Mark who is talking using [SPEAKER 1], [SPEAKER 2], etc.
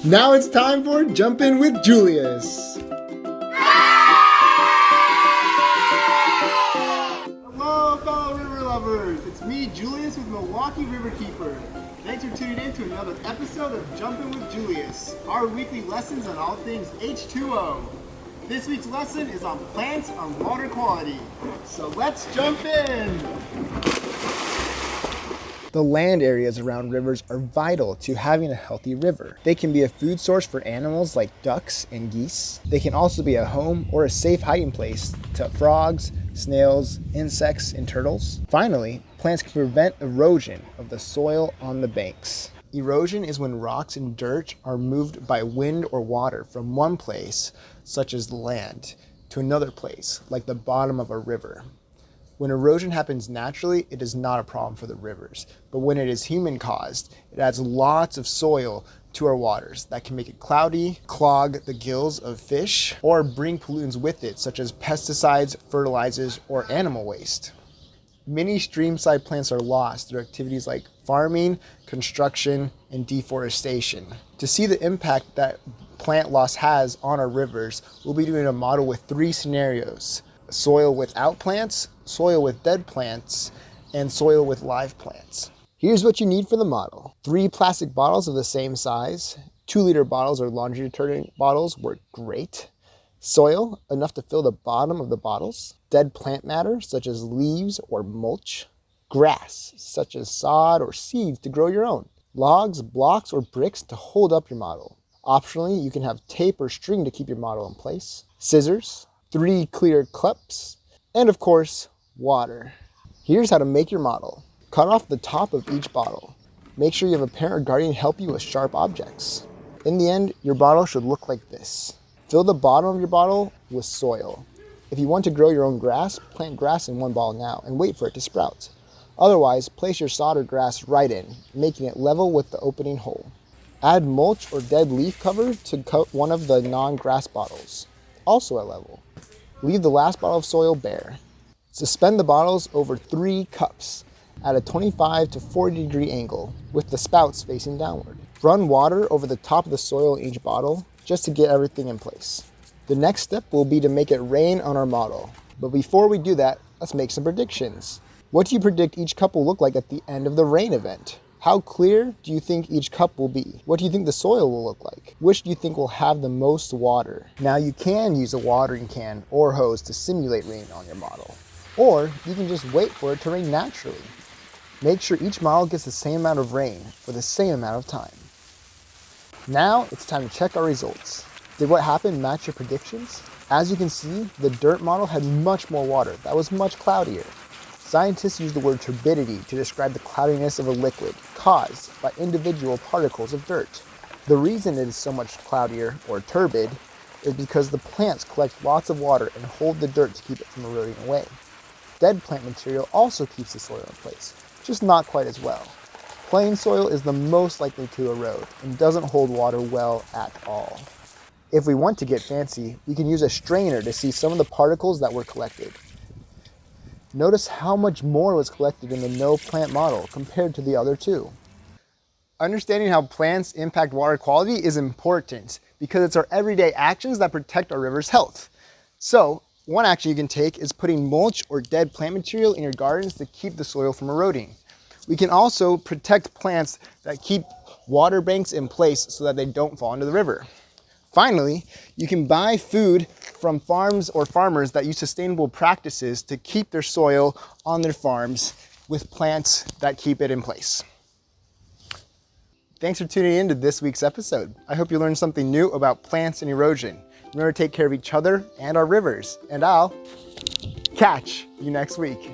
[SPEAKER 1] Now it's time for Jump In With Julius. Hello, fellow river lovers. It's me, Julius, with Milwaukee Riverkeeper. Thanks for tuning in to another episode of Jump In With Julius, our weekly lessons on all things H2O. This week's lesson is on plants and water quality. So let's jump in. The land areas around rivers are vital to having a healthy river. They can be a food source for animals like ducks and geese. They can also be a home or a safe hiding place to frogs, snails, insects, and turtles. Finally, plants can prevent erosion of the soil on the banks. Erosion is when rocks and dirt are moved by wind or water from one place, such as the land, to another place, like the bottom of a river. When erosion happens naturally, it is not a problem for the rivers. But when it is human-caused, it adds lots of soil to our waters that can make it cloudy, clog the gills of fish, or bring pollutants with it, such as pesticides, fertilizers, or animal waste. Many streamside plants are lost through activities like farming, construction, and deforestation. To see the impact that plant loss has on our rivers, we'll be doing a model with 3 scenarios: soil without plants, soil with dead plants, and soil with live plants. Here's what you need for the model. 3 plastic bottles of the same size. 2-liter bottles or laundry detergent bottles work great. Soil, enough to fill the bottom of the bottles. Dead plant matter, such as leaves or mulch. Grass, such as sod or seeds to grow your own. Logs, blocks, or bricks to hold up your model. Optionally, you can have tape or string to keep your model in place. Scissors, 3 clear cups, and of course, water. Here's how to make your model. Cut off the top of each bottle. Make sure you have a parent or guardian help you with sharp objects. In the end, your bottle should look like this. Fill the bottom of your bottle with soil. If you want to grow your own grass, plant grass in one bottle now and wait for it to sprout. Otherwise, place your sod or grass right in, making it level with the opening hole. Add mulch or dead leaf cover to coat one of the non-grass bottles, also at level. Leave the last bottle of soil bare. Suspend the bottles over 3 cups at a 25 to 40 degree angle with the spouts facing downward. Run water over the top of the soil in each bottle just to get everything in place. The next step will be to make it rain on our model. But before we do that, let's make some predictions. What do you predict each cup will look like at the end of the rain event? How clear do you think each cup will be? What do you think the soil will look like? Which do you think will have the most water? Now you can use a watering can or hose to simulate rain on your model. Or you can just wait for it to rain naturally. Make sure each model gets the same amount of rain for the same amount of time. Now it's time to check our results. Did what happened match your predictions? As you can see, the dirt model had much more water that was much cloudier. Scientists use the word turbidity to describe the cloudiness of a liquid caused by individual particles of dirt. The reason it is so much cloudier, or turbid, is because the plants collect lots of water and hold the dirt to keep it from eroding away. Dead plant material also keeps the soil in place, just not quite as well. Plain soil is the most likely to erode and doesn't hold water well at all. If we want to get fancy, we can use a strainer to see some of the particles that were collected. Notice how much more was collected in the no plant model compared to the other 2. Understanding how plants impact water quality is important because it's our everyday actions that protect our river's health. So, one action you can take is putting mulch or dead plant material in your gardens to keep the soil from eroding. We can also protect plants that keep water banks in place so that they don't fall into the river. Finally, you can buy food from farms or farmers that use sustainable practices to keep their soil on their farms with plants that keep it in place. Thanks for tuning in to this week's episode. I hope you learned something new about plants and erosion. Remember to take care of each other and our rivers, and I'll catch you next week.